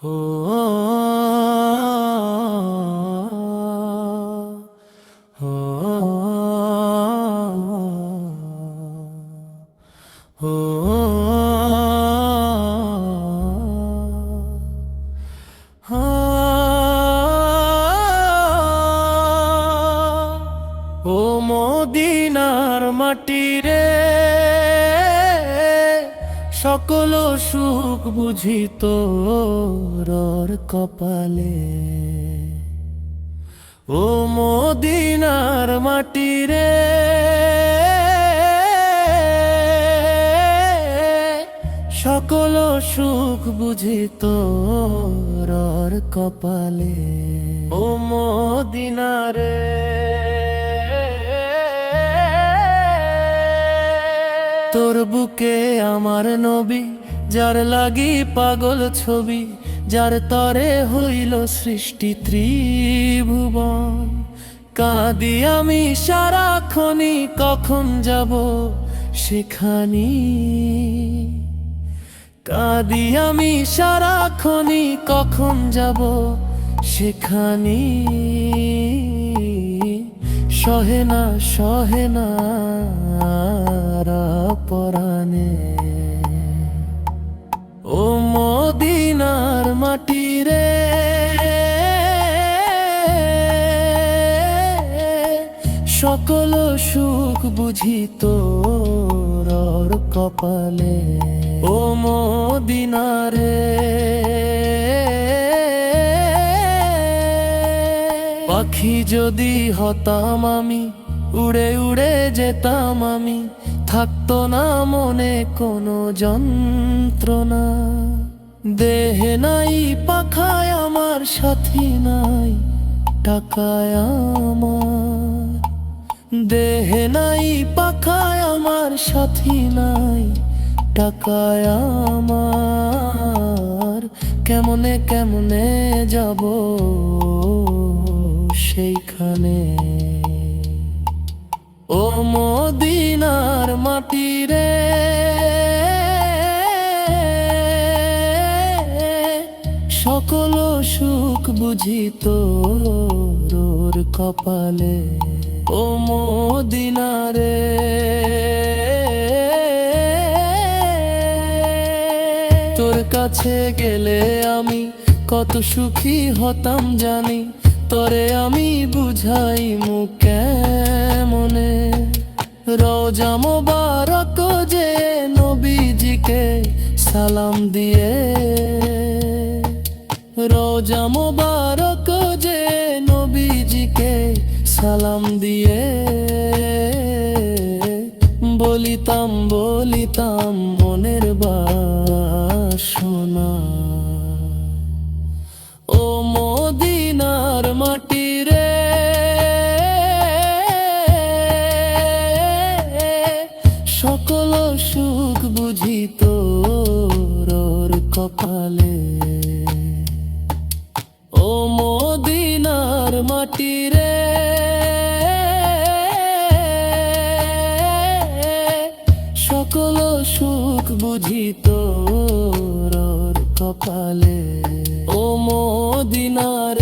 হো হো হো ও মদিনার মাটি রে, সকল সুখ বুঝি তোর কপালে। ও মদিনার মাটি রে, সকল সুখ বুঝি তোর কপালে। ও মদিনারে, তোর বুকে আমার নবী, যার লাগি পাগল ছবি, যার তরে হইল সৃষ্টি ত্রিভুবন। কাঁদি আমি সারাক্ষণি, কখন যাব সেখানি। কাঁদি আমি সারাক্ষণি, কখন যাব সেখানি। সহে না পরাণে। ও মদিনার মাটি রে, সকল সুখ বুঝি তোর কপালে। ও মদিনারে, পাখি যদি হতাম আমি, উড়ে উড়ে যেতাম আমি, থাকতো না মনে কোনো যন্ত্রণা। দেহে নাই পাখায় আমার, সাথী নাই টাকায় আমার। দেহে নাই পাখায় আমার, সাথী নাই টাকায় আমার। কেমনে কেমনে যাব সেইখানে। ও মদিনার মাটি রে, সকল সুখ বুঝি তোর কপালে। ও মদিনারে, তোর কাছে গেলে আমি কত সুখী হতাম জানি। তরে আমি বুঝাই কেমনে। রওজা মোবারক যে নবীজিকে সালাম দিয়ে। রওজা মোবারক যে নবীজিকে সালাম দিয়ে। বলিতাম মনের বাসনা। ও মদিনার মাটি রে, সকল সুখ বুঝি তোর কপালে। ও মদিনার মাটি রে, সকল সুখ বুঝি তোর কপালে। ও মদিনার